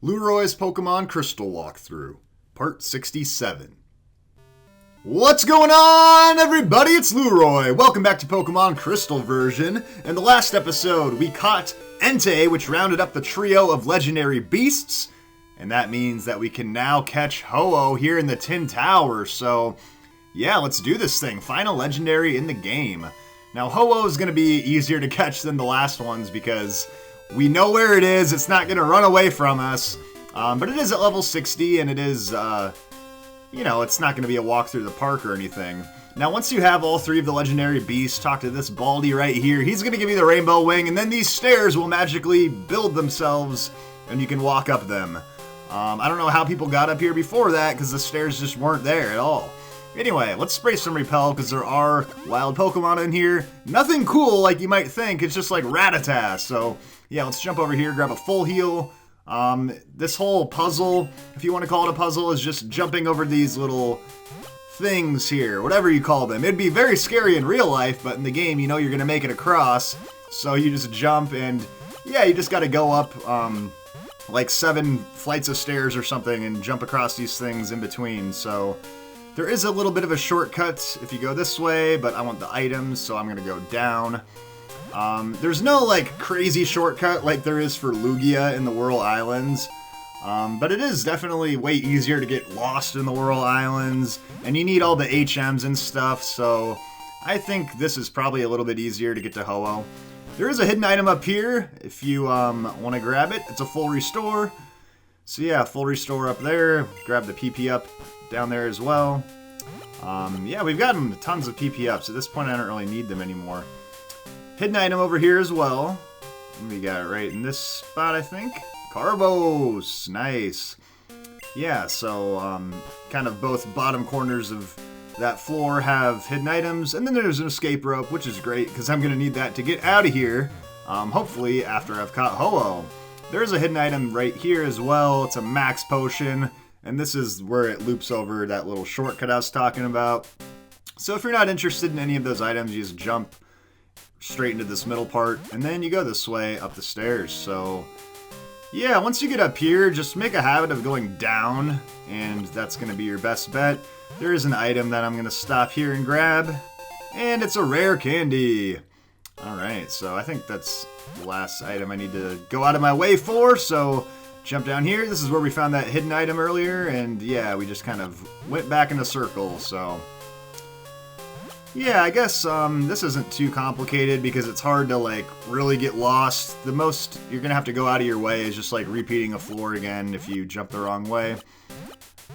Lueroi's Pokemon Crystal Walkthrough, Part 67. What's going on, everybody? It's Lueroi. Welcome back to Pokemon Crystal version. In the last episode, we caught Entei, which rounded up the trio of legendary beasts, and that means that we can now catch HoOh here in the Tin Tower. So, yeah, let's do this thing. Final legendary in the game. Now, HoOh is going to be easier to catch than the last ones because we know where it is. It's not going to run away from us. But it is at level 60, and it is, it's not going to be a walk through the park or anything. Now, once you have all three of the legendary beasts, talk to this Baldy right here. He's going to give you the Rainbow Wing, and then these stairs will magically build themselves, and you can walk up them. I don't know how people got up here before that, because the stairs just weren't there at all. Anyway, let's spray some Repel, because there are wild Pokemon in here. Nothing cool like you might think, it's just like Rattata. So, yeah, let's jump over here, grab a full heal. This whole puzzle, if you want to call it a puzzle, is just jumping over these little things here, whatever you call them. It'd be very scary in real life, but in the game, you know you're going to make it across. So you just jump, and yeah, you just got to go up, like 7 flights of stairs or something and jump across these things in between. So there is a little bit of a shortcut if you go this way, but I want the items, so I'm going to go down. There's no, like, crazy shortcut like there is for Lugia in the Whirl Islands, but it is definitely way easier to get lost in the Whirl Islands, and you need all the HMs and stuff, so I think this is probably a little bit easier to get to HoOh. There is a hidden item up here if you want to grab it. It's a full restore. So yeah, full restore up there. Grab the PP up down there as well. Yeah, we've gotten tons of PP ups. At this point, I don't really need them anymore. Hidden item over here as well. We got it right in this spot, I think. Carbos! Nice. Yeah, so kind of both bottom corners of that floor have hidden items, and then there's an escape rope, which is great because I'm going to need that to get out of here, hopefully after I've caught HoOh. There's a hidden item right here as well. It's a max potion, and this is where it loops over that little shortcut I was talking about. So if you're not interested in any of those items, you just jump straight into this middle part, and then you go this way up the stairs. So yeah, once you get up here, just make a habit of going down, and that's going to be your best bet. There is an item that I'm going to stop here and grab, and it's a rare candy. Alright, so I think that's the last item I need to go out of my way for, so jump down here. This is where we found that hidden item earlier, and yeah, we just kind of went back in a circle, so yeah, I guess this isn't too complicated because it's hard to, like, really get lost. The most you're going to have to go out of your way is just, like, repeating a floor again if you jump the wrong way.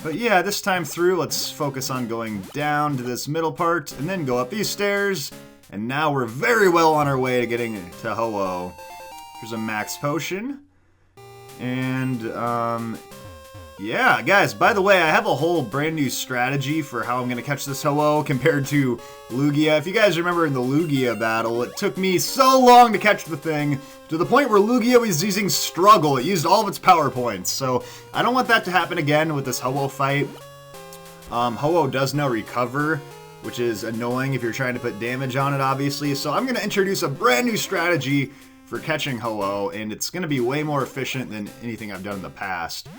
But yeah, this time through, let's focus on going down to this middle part and then go up these stairs. And now we're very well on our way to getting to HoOh. Here's a max potion. And, yeah, guys, by the way, I have a whole brand new strategy for how I'm going to catch this HoOh compared to Lugia. If you guys remember in the Lugia battle, it took me so long to catch the thing, to the point where Lugia was using Struggle. It used all of its power points, so I don't want that to happen again with this HoOh fight. HoOh does no recover, which is annoying if you're trying to put damage on it, obviously, so I'm going to introduce a brand new strategy for catching HoOh, and it's going to be way more efficient than anything I've done in the past.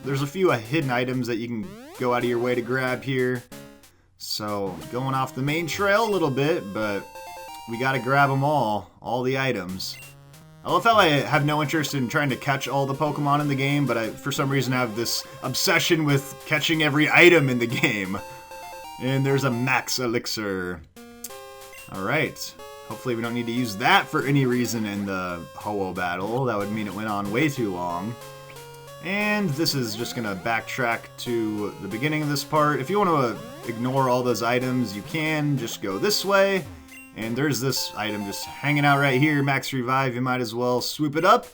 There's a few hidden items that you can go out of your way to grab here. So, going off the main trail a little bit, but we gotta grab them all the items. I love how I have no interest in trying to catch all the Pokemon in the game, but for some reason I have this obsession with catching every item in the game. And there's a Max Elixir. Alright. Hopefully we don't need to use that for any reason in the HoOh battle. That would mean it went on way too long. And this is just going to backtrack to the beginning of this part. If you want to ignore all those items, you can just go this way. And there's this item just hanging out right here, Max Revive. You might as well swoop it up.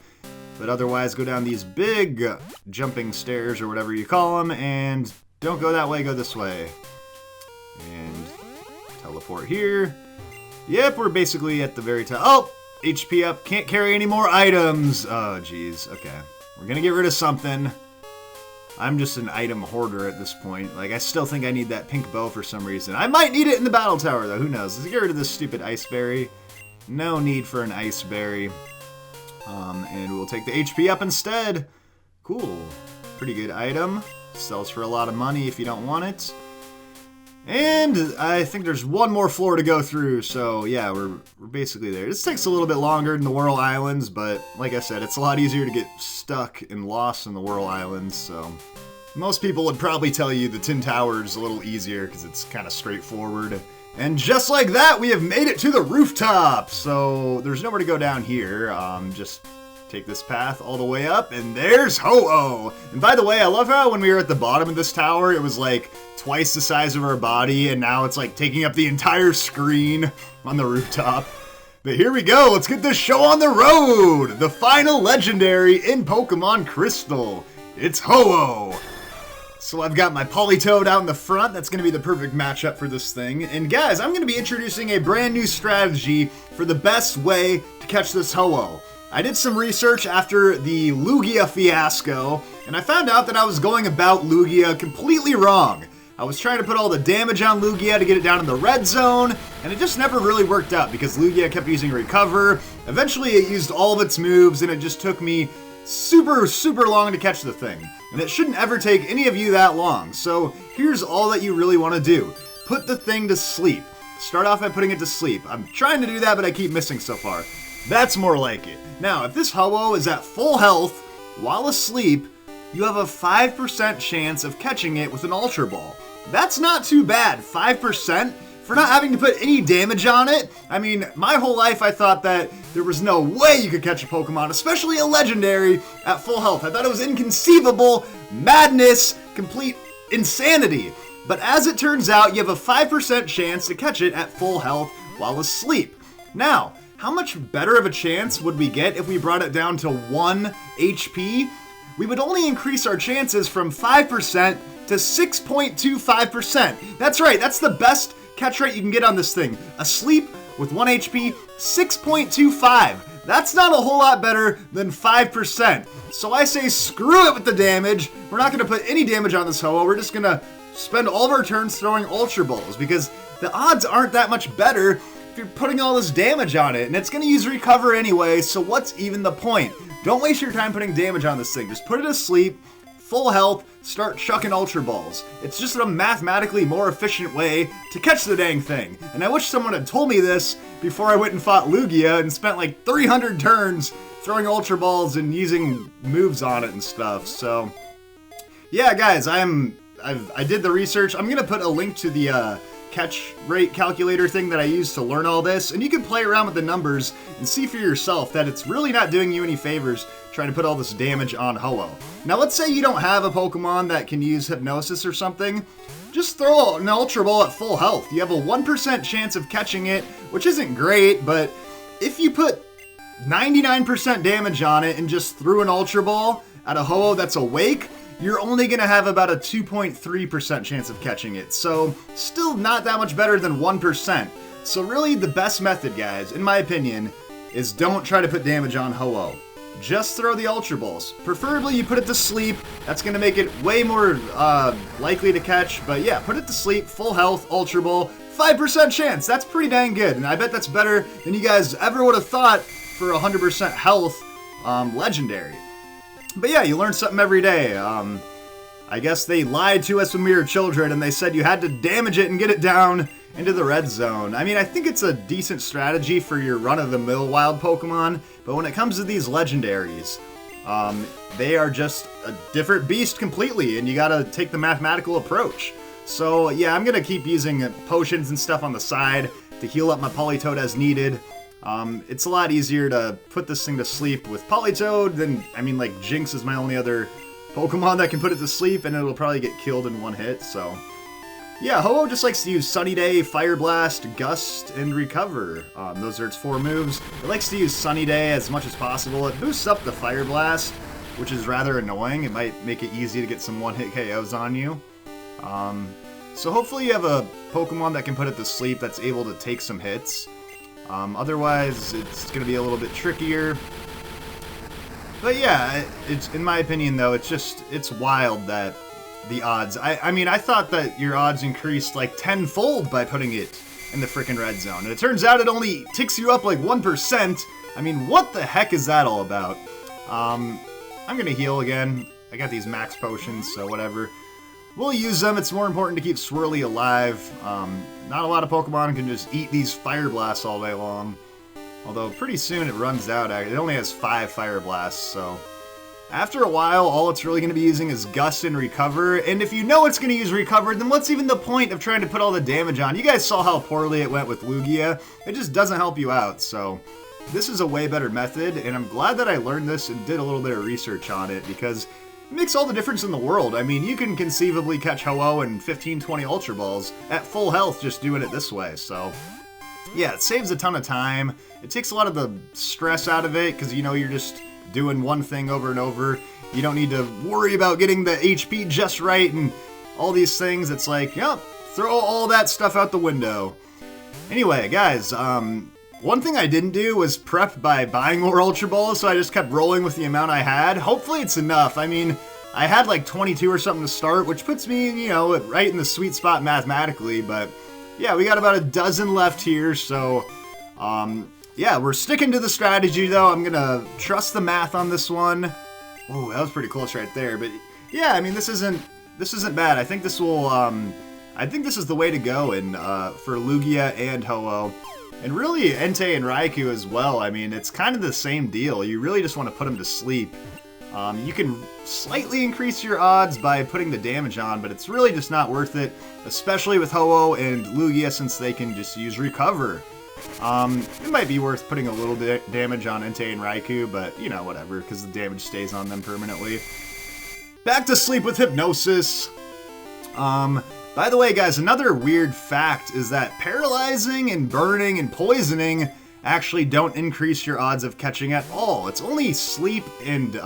But otherwise, go down these big jumping stairs or whatever you call them. And don't go that way, go this way. And teleport here. Yep, we're basically at the very top. Oh, HP up. Can't carry any more items. Oh, jeez. Okay. We're gonna get rid of something. I'm just an item hoarder at this point. Like, I still think I need that pink bow for some reason. I might need it in the battle tower, though. Who knows? Let's get rid of this stupid ice berry. No need for an ice berry. And we'll take the HP up instead. Cool. Pretty good item. Sells for a lot of money if you don't want it. And I think there's one more floor to go through, so yeah, we're basically there. This takes a little bit longer than the Whirl Islands, but like I said, it's a lot easier to get stuck and lost in the Whirl Islands, so... Most people would probably tell you the Tin Tower is a little easier because it's kind of straightforward. And just like that, we have made it to the rooftop! So there's nowhere to go down here, just... take this path all the way up, and there's HoOh! And by the way, I love how when we were at the bottom of this tower, it was like twice the size of our body, and now it's like taking up the entire screen on the rooftop. But here we go, let's get this show on the road! The final legendary in Pokemon Crystal. It's HoOh! So I've got my Politoed out in the front. That's going to be the perfect matchup for this thing. And guys, I'm going to be introducing a brand new strategy for the best way to catch this HoOh. I did some research after the Lugia fiasco, and I found out that I was going about Lugia completely wrong. I was trying to put all the damage on Lugia to get it down in the red zone, and it just never really worked out because Lugia kept using Recover. Eventually it used all of its moves, and it just took me super long to catch the thing. And it shouldn't ever take any of you that long, so here's all that you really want to do. Put the thing to sleep. Start off by putting it to sleep. I'm trying to do that, but I keep missing so far. That's more like it. Now, if this HoOh is at full health while asleep, you have a 5% chance of catching it with an Ultra Ball. That's not too bad. 5% for not having to put any damage on it. I mean, my whole life I thought that there was no way you could catch a Pokemon, especially a legendary, at full health. I thought it was inconceivable, madness, complete insanity. But as it turns out, you have a 5% chance to catch it at full health while asleep. Now, how much better of a chance would we get if we brought it down to 1 HP? We would only increase our chances from 5% to 6.25%. That's right, that's the best catch rate you can get on this thing. Asleep with 1 HP, 6.25. That's not a whole lot better than 5%. So I say screw it with the damage. We're not going to put any damage on this HoOh. We're just going to spend all of our turns throwing Ultra Balls because the odds aren't that much better if you're putting all this damage on it. And it's going to use Recover anyway, so what's even the point? Don't waste your time putting damage on this thing. Just put it to sleep, full health, start chucking Ultra Balls. It's just a mathematically more efficient way to catch the dang thing. And I wish someone had told me this before I went and fought Lugia and spent like 300 turns throwing Ultra Balls and using moves on it and stuff. So, yeah, guys, I did the research. I'm gonna put a link to the catch rate calculator thing that I used to learn all this, and you can play around with the numbers and see for yourself that it's really not doing you any favors trying to put all this damage on HoOh. Now let's say you don't have a Pokemon that can use Hypnosis or something. Just throw an Ultra Ball at full health. You have a 1% chance of catching it, which isn't great, but if you put 99% damage on it and just threw an Ultra Ball at a HoOh that's awake, you're only going to have about a 2.3% chance of catching it. So, still not that much better than 1%. So really, the best method, guys, in my opinion, is don't try to put damage on HoOh. Just throw the Ultra Balls. Preferably, you put it to sleep. That's going to make it way more likely to catch. But yeah, put it to sleep, full health, Ultra Ball, 5% chance. That's pretty dang good. And I bet that's better than you guys ever would have thought for 100% health legendary. But yeah, you learn something every day. I guess they lied to us when we were children and they said you had to damage it and get it down into the red zone. I mean, I think it's a decent strategy for your run-of-the-mill wild Pokemon, but when it comes to these legendaries, they are just a different beast completely, and you gotta take the mathematical approach. So yeah, I'm gonna keep using potions and stuff on the side to heal up my Politoed as needed. It's a lot easier to put this thing to sleep with Politoed than, I mean, like, Jinx is my only other Pokemon that can put it to sleep, and it'll probably get killed in one hit, so... Yeah, HoOh just likes to use Sunny Day, Fire Blast, Gust, and Recover. Those are its 4 moves. It likes to use Sunny Day as much as possible. It boosts up the Fire Blast, which is rather annoying. It might make it easy to get some one-hit KOs on you. So hopefully you have a Pokemon that can put it to sleep that's able to take some hits. Otherwise, it's going to be a little bit trickier. But yeah, it's, in my opinion, though, it's wild that the odds... I mean, I thought that your odds increased like tenfold by putting it in the frickin' red zone. And it turns out it only ticks you up like 1%. I mean, what the heck is that all about? I'm going to heal again. I got these max potions, so whatever. We'll use them. It's more important to keep Swirly alive. Not a lot of Pokemon can just eat these Fire Blasts all day long. Although pretty soon it runs out. It only has 5 Fire Blasts, so... After a while, all it's really going to be using is Gust and Recover, and if you know it's going to use Recover, then what's even the point of trying to put all the damage on? You guys saw how poorly it went with Lugia. It just doesn't help you out, so this is a way better method, and I'm glad that I learned this and did a little bit of research on it, because it makes all the difference in the world. I mean, you can conceivably catch HoOh and 15-20 Ultra Balls at full health just doing it this way, so... Yeah, it saves a ton of time. It takes a lot of the stress out of it, because, you know, you're just doing one thing over and over. You don't need to worry about getting the HP just right and all these things. It's like, yep, throw all that stuff out the window. Anyway, guys, one thing I didn't do was prep by buying more Ultra Balls, so I just kept rolling with the amount I had. Hopefully it's enough. I mean, I had like 22 or something to start, which puts me, you know, right in the sweet spot mathematically, but yeah, we got about a dozen left here, so, yeah, we're sticking to the strategy, though. I'm gonna trust the math on this one. Oh, that was pretty close right there, but yeah, I mean, this isn't bad. I think this will, I think this is the way to go for Lugia and HoOh. And really, Entei and Raikou as well. I mean, it's kind of the same deal. You really just want to put them to sleep. You can slightly increase your odds by putting the damage on, but it's really just not worth it, especially with HoOh and Lugia since they can just use Recover. It might be worth putting a little bit damage on Entei and Raikou, but, you know, whatever, because the damage stays on them permanently. Back to sleep with Hypnosis. By the way, guys, another weird fact is that paralyzing and burning and poisoning actually don't increase your odds of catching at all. It's only sleep and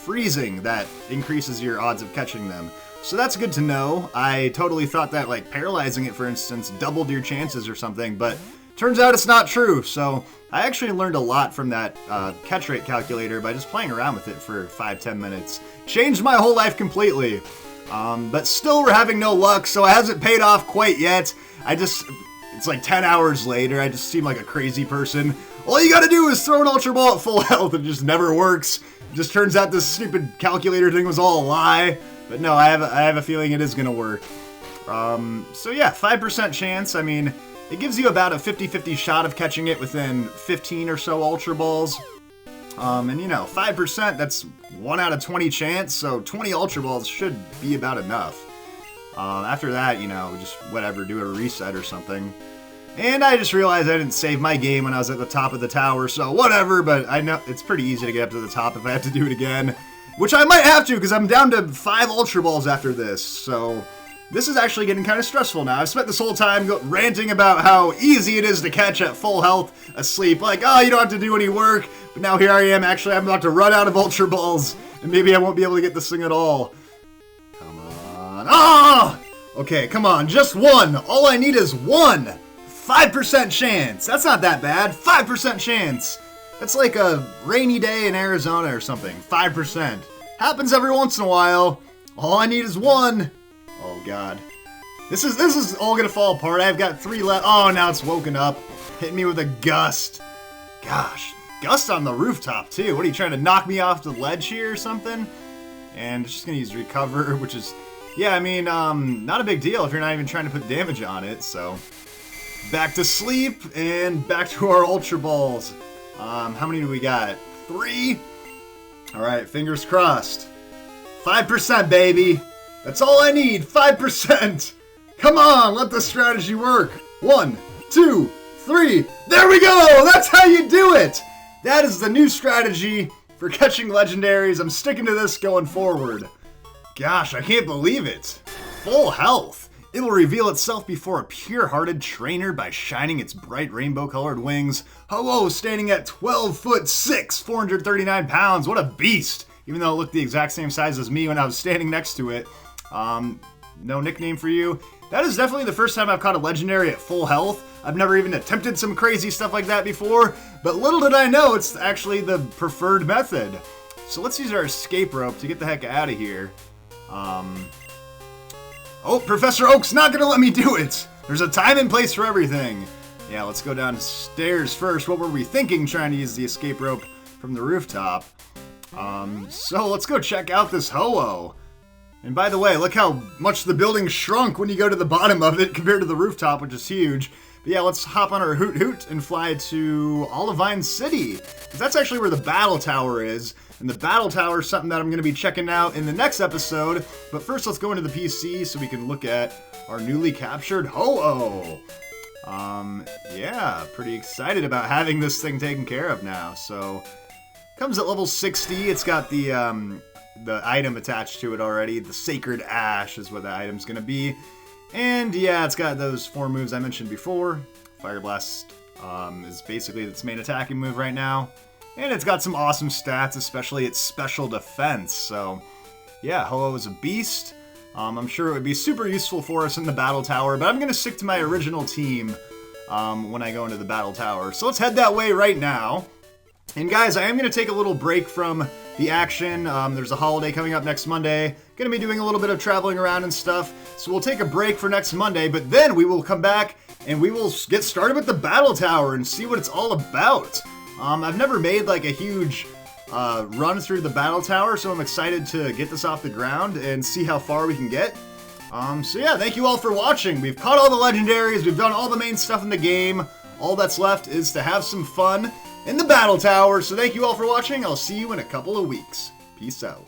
freezing that increases your odds of catching them. So that's good to know. I totally thought that, like, paralyzing it, for instance, doubled your chances or something, but turns out it's not true. So I actually learned a lot from that catch rate calculator by just playing around with it for 5-10 minutes. Changed my whole life completely. But still we're having no luck, so it hasn't paid off quite yet. It's like 10 hours later, I just seem like a crazy person. All you gotta do is throw an Ultra Ball at full health, it just never works. It just turns out this stupid calculator thing was all a lie. But no, I have a feeling it is gonna work. So yeah, 5% chance. I mean, it gives you about a 50-50 shot of catching it within 15 or so Ultra Balls. And you know, 5%, that's 1 out of 20 chance, so 20 Ultra Balls should be about enough. After that, you know, just whatever, do a reset or something. And I just realized I didn't save my game when I was at the top of the tower, so whatever, but I know it's pretty easy to get up to the top if I have to do it again. Which I might have to, because I'm down to 5 Ultra Balls after this, so this is actually getting kind of stressful now. I've spent this whole time ranting about how easy it is to catch at full health asleep. Like, oh, you don't have to do any work. But now here I am, actually, I'm about to run out of Ultra Balls, and maybe I won't be able to get this thing at all. Come on. Ah! Okay, come on, just 1. All I need is 1. 5% chance. That's not that bad. 5% chance. That's like a rainy day in Arizona or something. 5%. Happens every once in a while. All I need is 1. Oh, God. This is all gonna fall apart. I've got 3 left. Oh, now it's woken up. Hitting me with a gust. Gosh. Gust on the rooftop, too. What, are you trying to knock me off the ledge here or something? And it's just gonna use Recover, which is... Yeah, I mean, not a big deal if you're not even trying to put damage on it, so... Back to sleep, and back to our Ultra Balls. How many do we got? 3? Alright, fingers crossed. 5%, baby! That's all I need, 5%! Come on, let the strategy work! 1, 2, 3, there we go! That's how you do it! That is the new strategy for catching legendaries. I'm sticking to this going forward. Gosh, I can't believe it. Full health. It will reveal itself before a pure-hearted trainer by shining its bright rainbow-colored wings. HoOh standing at 12'6", 439 pounds. What a beast! Even though it looked the exact same size as me when I was standing next to it. No nickname for you. That is definitely the first time I've caught a legendary at full health. I've never even attempted some crazy stuff like that before, but little did I know it's actually the preferred method. So let's use our escape rope to get the heck out of here. Oh, Professor Oak's not gonna let me do it! There's a time and place for everything. Yeah, let's go downstairs first. What were we thinking trying to use the escape rope from the rooftop? So let's go check out this HoOh. And by the way, look how much the building shrunk when you go to the bottom of it compared to the rooftop, which is huge. But yeah, let's hop on our HoOh and fly to Olivine City. That's actually where the battle tower is. And the battle tower is something that I'm going to be checking out in the next episode. But first, let's go into the PC so we can look at our newly captured HoOh. Yeah, pretty excited about having this thing taken care of now. So, comes at level 60. It's got the item attached to it already. The Sacred Ash is what the item's going to be. And yeah, it's got those 4 moves I mentioned before. Fire Blast is basically its main attacking move right now. And it's got some awesome stats, especially its special defense. So yeah, HoOh is a beast. I'm sure it would be super useful for us in the battle tower, but I'm going to stick to my original team when I go into the battle tower. So let's head that way right now. And guys, I am going to take a little break from the action. There's a holiday coming up next Monday. Going to be doing a little bit of traveling around and stuff. So we'll take a break for next Monday, but then we will come back and we will get started with the battle tower and see what it's all about. I've never made like a huge run through the battle tower, so I'm excited to get this off the ground and see how far we can get. So yeah, thank you all for watching. We've caught all the legendaries, we've done all the main stuff in the game. All that's left is to have some fun in the battle tower. So thank you all for watching. I'll see you in a couple of weeks. Peace out.